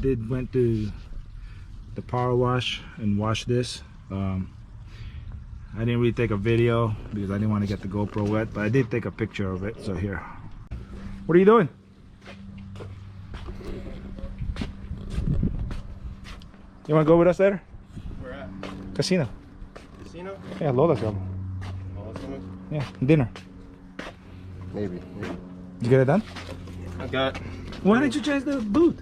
did went to the power wash and washed this. I didn't really take a video because I didn't want to get the GoPro wet, but I did take a picture of it. So here, what are you doing? You want to go with us later? Where at? Casino. Casino? Yeah, Lola's coming. Lola's coming? Yeah, dinner. Maybe. Did you get it done? I got. Why didn't you change the boot?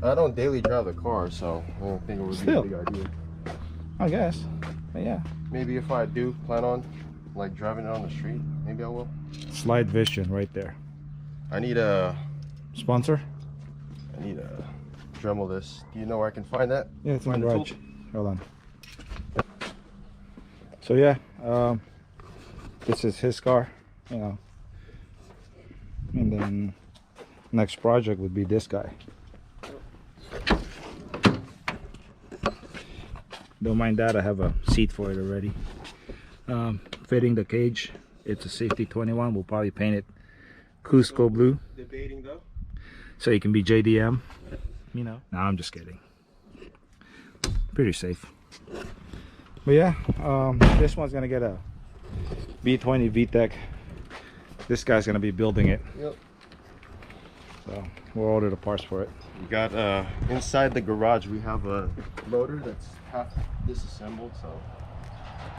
I don't daily drive the car, so I don't think it would be a big idea. I guess. But yeah. Maybe if I do plan on like driving it on the street, maybe I will. Slide Vision right there. I need a sponsor. I need a Dremel this. Do you know where I can find that? Yeah, it's in the garage. Hold on. So yeah, this is his car, you know. And then next project would be this guy. Don't mind that, I have a seat for it already. Fitting the cage, it's a safety 21. We'll probably paint it Cusco blue. Debating though. So you can be JDM, you know. No, I'm just kidding. Pretty safe. But yeah, this one's gonna get a V20 VTEC. This guy's gonna be building it. Yep. So we'll order the parts for it. We got inside the garage we have a loader that's half disassembled, so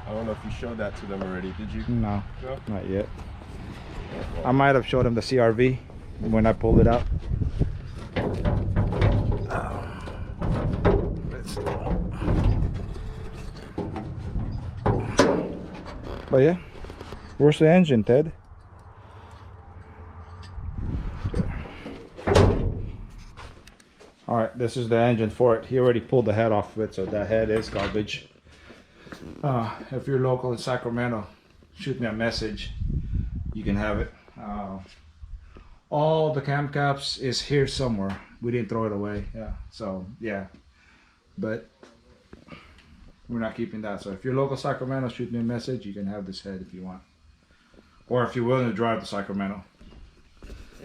I don't know if you showed that to them already, did you? No, No? not yet. I might have showed them the CRV when I pulled it out. But yeah, where's the engine, Ted? All right, this is the engine for it. He already pulled the head off of it, so that head is garbage. If you're local in Sacramento, shoot me a message. You can have it. All the cam caps is here somewhere. We didn't throw it away. Yeah. So yeah, but we're not keeping that. So if you're local Sacramento, shoot me a message. You can have this head if you want, or if you're willing to drive to Sacramento.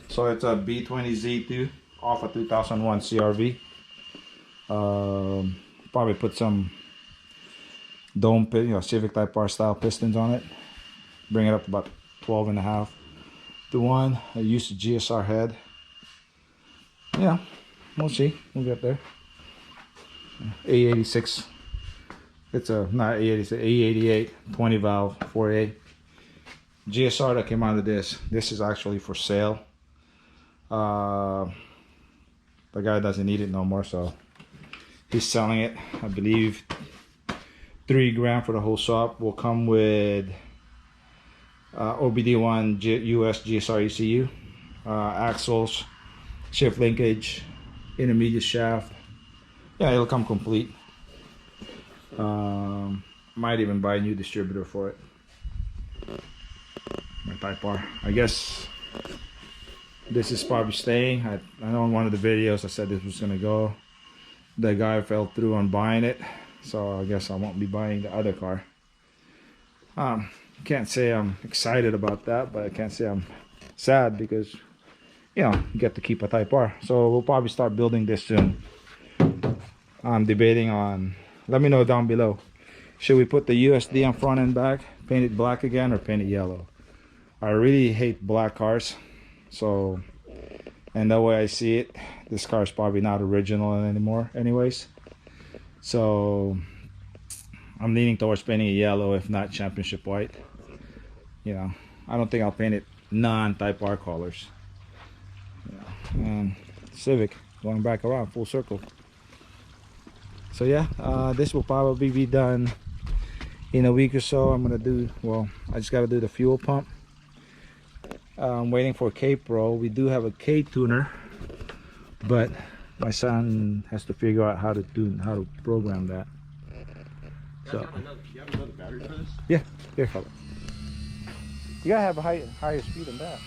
So it's a B20Z2 off a 2001 CRV. Probably put some dome pit, you know, Civic Type R style pistons on it. Bring it up to about 12.5 to 1. I used a GSR head. Yeah, we'll see. We'll get there. A86. It's a not A86, A88 20 valve 4A GSR that came out of this. This is actually for sale. The guy doesn't need it no more, so he's selling it. I believe $3 grand for the whole swap. Will come with OBD1 US GSR ECU, axles, shift linkage, intermediate shaft. Yeah, it'll come complete. Might even buy a new distributor for it. My Type R. I guess this is probably staying. I know in one of the videos I said this was gonna go. The guy fell through on buying it, so I guess I won't be buying the other car. Can't say I'm excited about that, but I can't say I'm sad because, you know, you get to keep a Type R. So we'll probably start building this soon. I'm debating on, let me know down below. Should we put the USD on front and back, paint it black again, or paint it yellow? I really hate black cars. So, and the way I see it, this car is probably not original anymore anyways. So I'm leaning towards painting it yellow, if not championship white. You know, I don't think I'll paint it non-Type R colors. You know, and Civic going back around full circle. So yeah, this will probably be done in a week or so. I'm gonna do, well, I just gotta do the fuel pump. I'm waiting for K Pro. We do have a K tuner, but my son has to figure out how to program that. So Do you have another battery for this? yeah, here, fella. You gotta have a higher speed than that.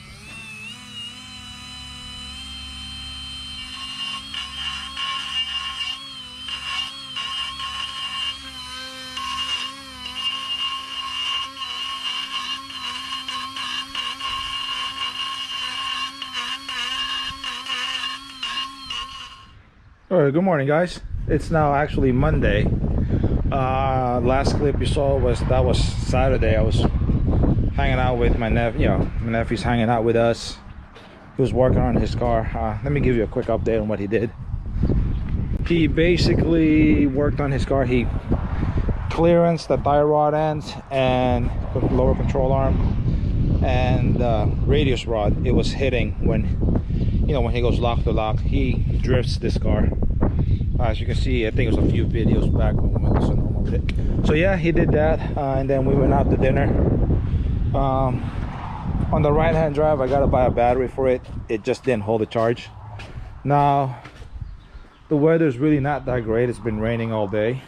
All right, good morning, guys. It's now actually Monday. Last clip you saw was Saturday. I was hanging out with my nephew. You know, my nephew's hanging out with us. He was working on his car. Let me give you a quick update on what he did. He basically worked on his car. He clearanced the tie rod ends and put the lower control arm and radius rod. It was hitting when, you know, when he goes lock to lock. He drifts this car. As you can see, I think it was a few videos back when we went to Sonoma with it. So yeah, he did that, and then we went out to dinner. On the right hand drive, I gotta buy a battery for it. It just didn't hold the charge. Now the weather's really not that great. It's been raining all day,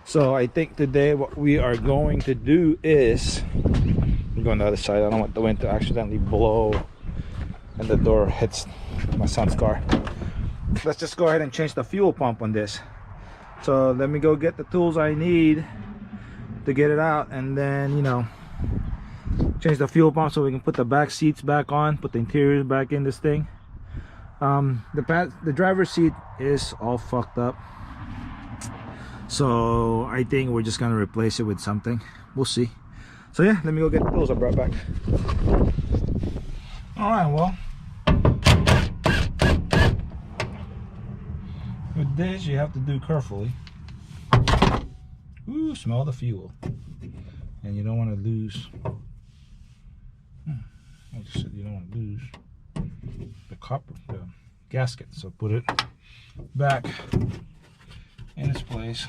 so I think today what we are going to do is I'm going the other side. I don't want the wind to accidentally blow and the door hits my son's car. Let's just go ahead and change the fuel pump on this. So let me go get the tools I need to get it out, and then, you know, change the fuel pump so we can put the back seats back on, put the interiors back in this thing. The driver's seat is all fucked up, so I think we're just gonna replace it with something. We'll see. So yeah, let me go get the tools I brought back. All right, well, with this you have to do carefully. Ooh, smell the fuel. And you don't want to lose, I just said you don't want to lose the copper, the gasket. So put it back in its place,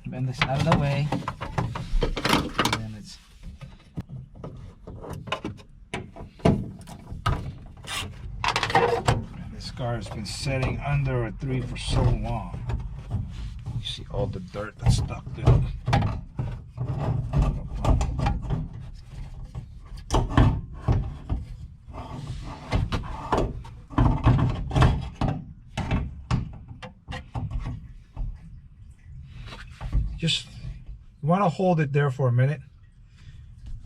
bend this out of the way, and then it's this car has been sitting under a 3 for so long. You see all the dirt that's stuck to it. Just want to hold it there for a minute.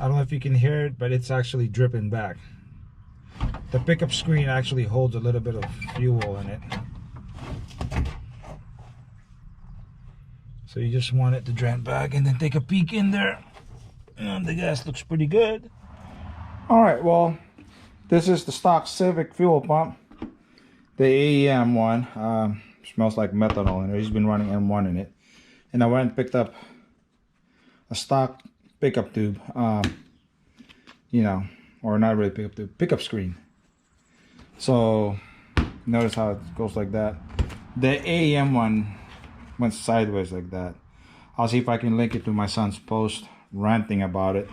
I don't know if you can hear it, but it's actually dripping back. The pickup screen actually holds a little bit of fuel in it, so you just want it to drain back and then take a peek in there. And the gas looks pretty good. All right, well, this is the stock Civic fuel pump, the AEM one. Smells like methanol in it. He's been running M1 in it. And I went and picked up a stock pickup tube, you know, or not really pickup tube, pickup screen. So notice how it goes like that. The AEM one went sideways like that. I'll see if I can link it to my son's post ranting about it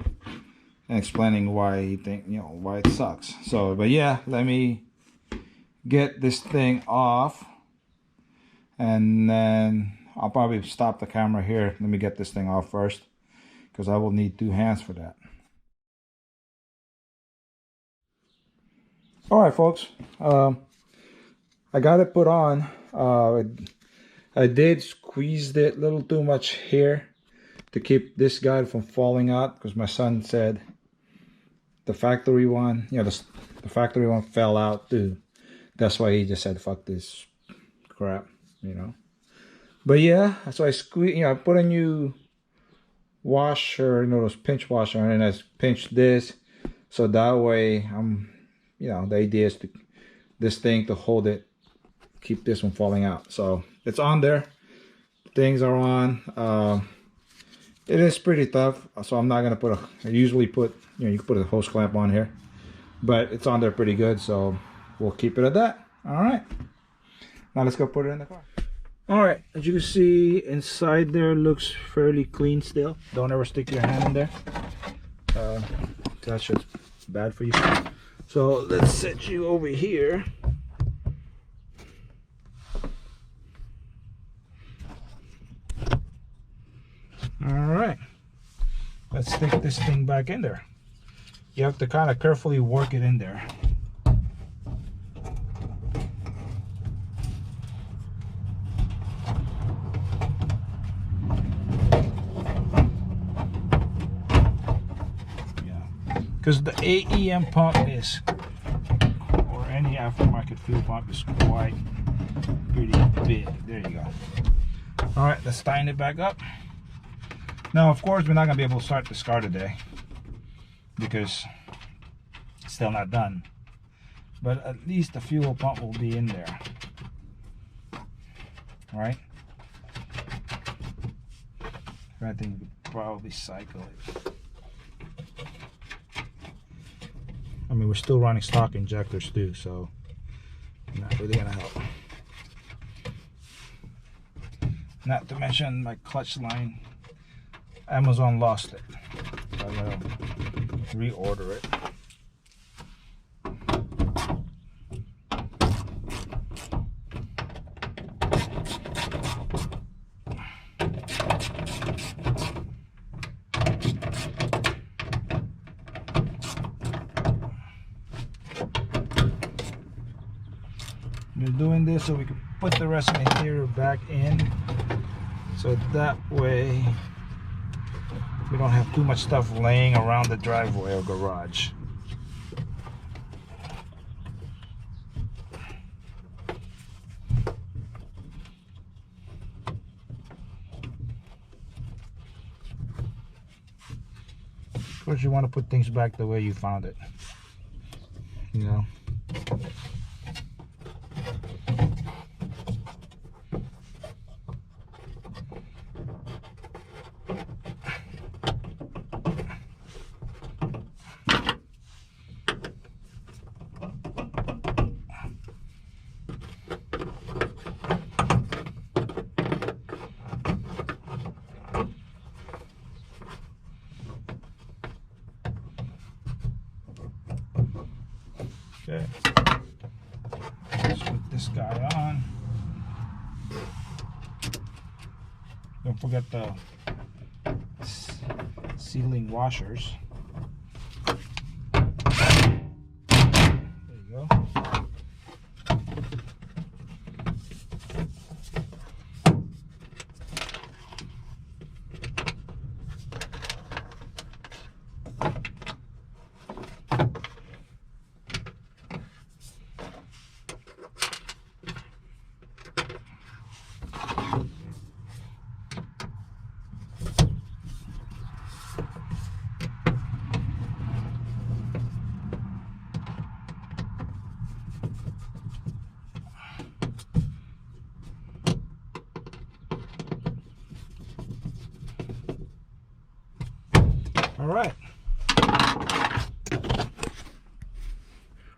and explaining why he think, you know, why it sucks. So, but yeah, let me get this thing off, and then I'll probably stop the camera here. Let me get this thing off first, because I will need 2 hands for that. All right, folks. I got it put on. I did squeeze it a little too much here to keep this guy from falling out, because my son said the factory one, you know, the factory one fell out too. That's why he just said, fuck this crap, you know. But yeah, so I squeeze, you know, I put a new washer, you know, those pinch washer, and I pinched this, so that way you know, the idea is to this thing to hold it, keep this from falling out. So it's on there, things are on. It is pretty tough, so I'm not gonna put I usually put, you know, you can put a hose clamp on here, but it's on there pretty good, so we'll keep it at that. All right, now let's go put it in the car. All right, as you can see, inside there looks fairly clean still. Don't ever stick your hand in there. That's just bad for you. So let's set you over here. All right, let's stick this thing back in there. You have to kind of carefully work it in there. Because the AEM pump is, or any aftermarket fuel pump, is quite pretty big. There you go. All right, let's tighten it back up. Now, of course, we're not gonna be able to start this car today because it's still not done. But at least the fuel pump will be in there. All right. I think we could probably cycle it. I mean, we're still running stock injectors too, so not really gonna help. Not to mention my clutch line, Amazon lost it, so I'm gonna reorder it. We're doing this so we can put the rest of the interior back in, so that way we don't have too much stuff laying around the driveway or garage. Of course, you want to put things back the way you found it, you know. Okay, let's put this guy on. Don't forget the sealing washers. There you go.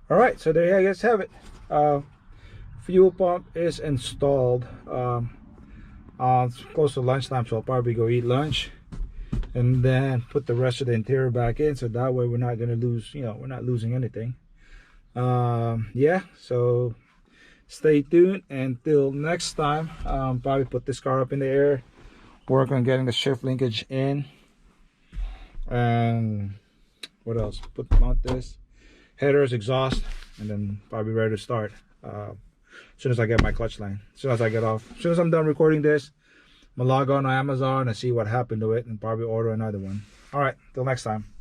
All right, so there you guys have it. Fuel pump is installed. It's close to lunchtime, so I'll probably go eat lunch and then put the rest of the interior back in, so that way we're not going to lose, you know, we're not losing anything. Yeah, so stay tuned until next time. Probably put this car up in the air, work on getting the shift linkage in, and what else, mount this, headers, exhaust, and then probably ready to start as soon as I get my clutch line, as soon as I get off. As soon as I'm done recording this, I'm gonna log on to Amazon and see what happened to it and probably order another one. All right, till next time.